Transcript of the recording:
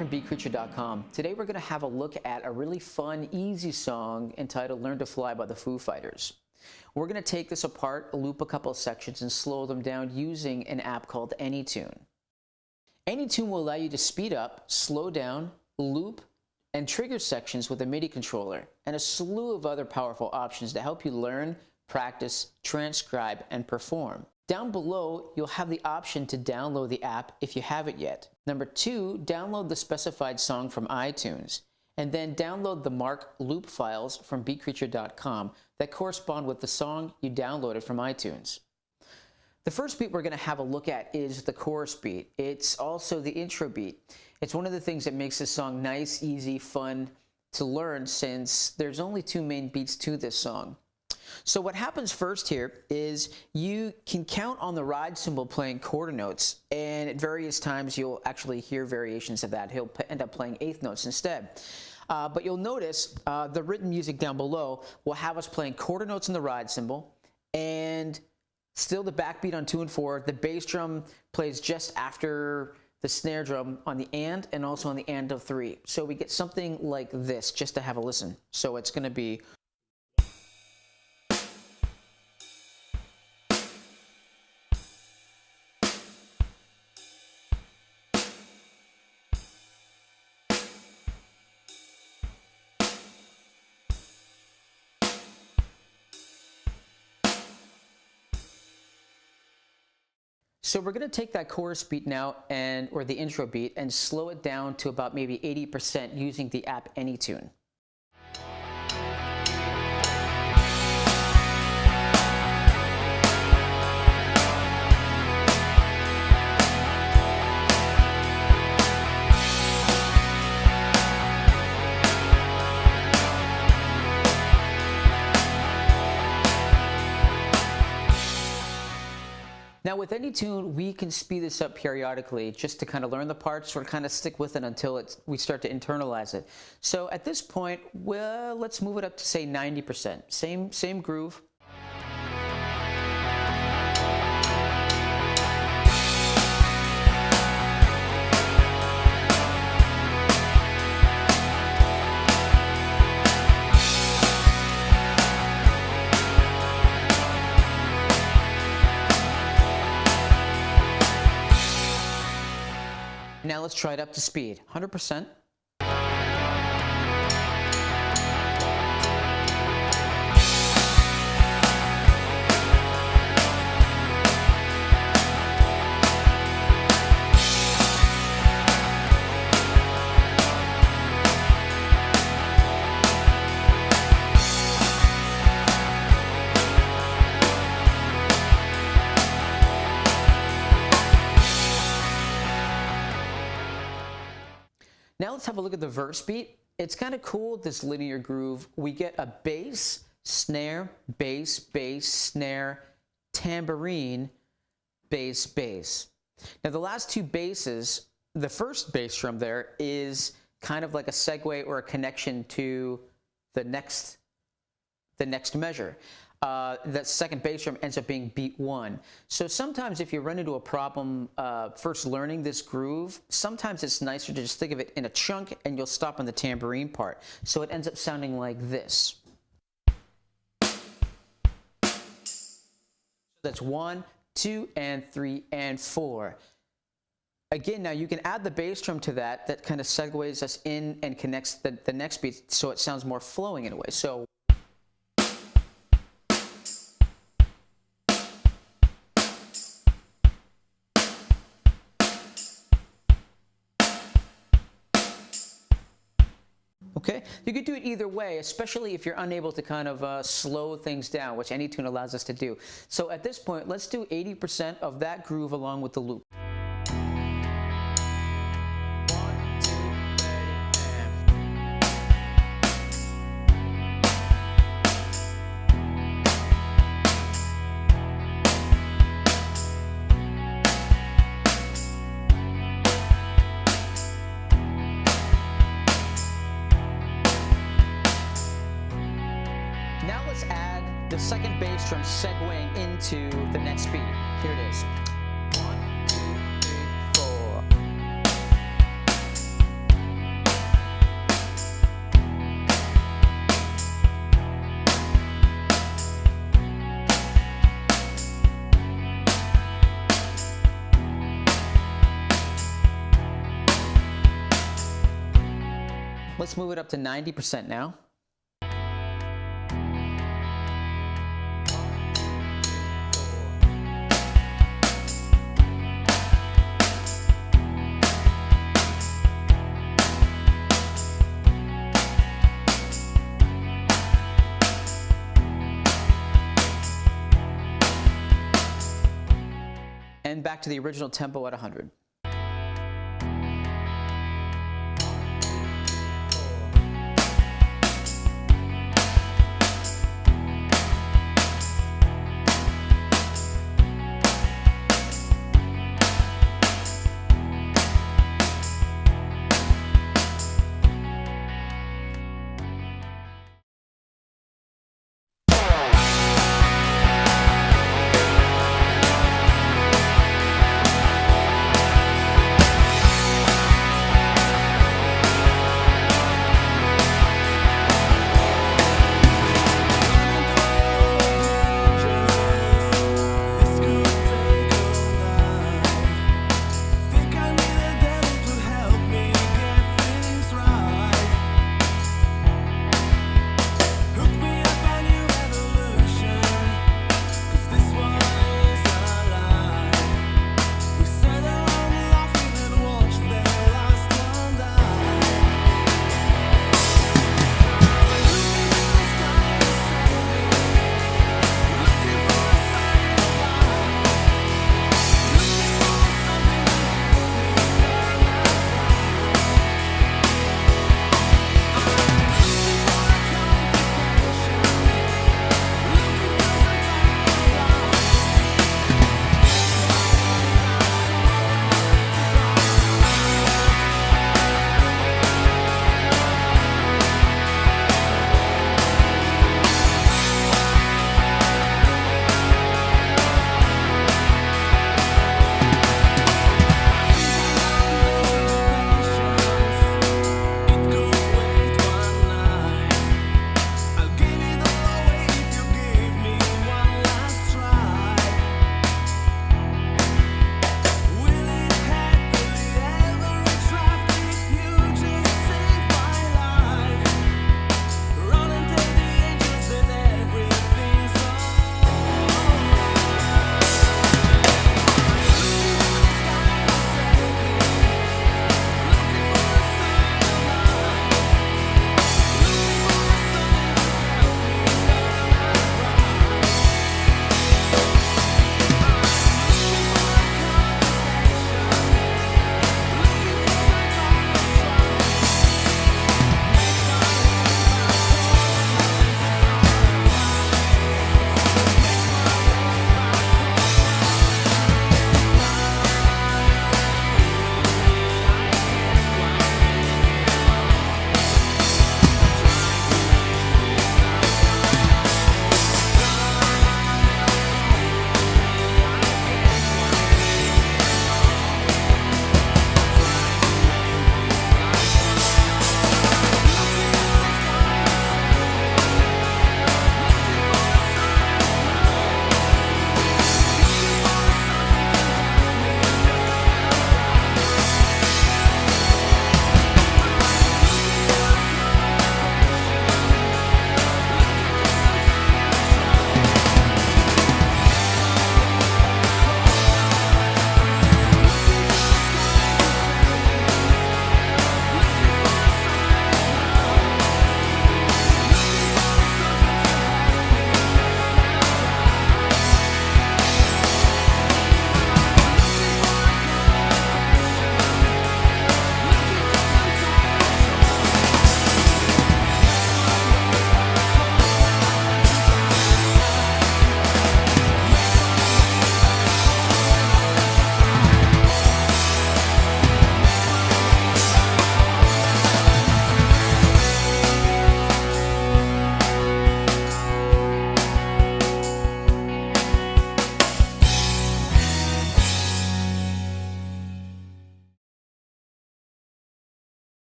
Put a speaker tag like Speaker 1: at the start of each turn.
Speaker 1: from beatcreature.com. Today we're going to have a look at a really fun, easy song entitled Learn to Fly by the Foo Fighters. We're going to take this apart, loop a couple of sections, and slow them down using an app called Anytune. Anytune will allow you to speed up, slow down, loop, and trigger sections with a MIDI controller, and a slew of other powerful options to help you learn, practice, transcribe, and perform. Down below, you'll have the option to download the app if you haven't yet. Number 2, download the specified song from iTunes, and then download the mark loop files from beatcreature.com that correspond with the song you downloaded from iTunes. The first beat we're going to have a look at is the chorus beat. It's also the intro beat. It's one of the things that makes this song nice, easy, fun to learn, since there's only 2 main beats to this song. So what happens first here is you can count on the ride cymbal playing quarter notes, and at various times you'll actually hear variations of that. He'll end up playing 8th notes instead. But you'll notice the written music down below will have us playing quarter notes in the ride cymbal, and still the backbeat on 2 and 4. The bass drum plays just after the snare drum on the and also on the and of 3. So we get something like this just to have a listen. So it's going to be... So we're going to take that chorus beat now, or the intro beat, and slow it down to about maybe 80% using the app Anytune. Now with Anytune, we can speed this up periodically just to kind of learn the parts or kind of stick with it until we start to internalize it. So at this point, well, let's move it up to say 90%. Same groove. Now let's try it up to speed, 100%. Now let's have a look at the verse beat. It's kind of cool, this linear groove. We get a bass, snare, bass, bass, snare, tambourine, bass, bass. Now the last 2 basses, the first bass drum there is kind of like a segue or a connection to the next measure. That second bass drum ends up being beat 1. So sometimes if you run into a problem first learning this groove, sometimes it's nicer to just think of it in a chunk, and you'll stop on the tambourine part. So it ends up sounding like this. That's 1, 2, and 3, and 4. Again, now you can add the bass drum to that. That kind of segues us in and connects the next beat, so it sounds more flowing in a way. So okay, you could do it either way, especially if you're unable to kind of slow things down, which Anytune allows us to do. So at this point, let's do 80% of that groove along with the loop. Now let's add the second bass drum segueing into the next beat. Here it is. 1, 2, 3, 4. Let's move it up to 90% now. And back to the original tempo at 100.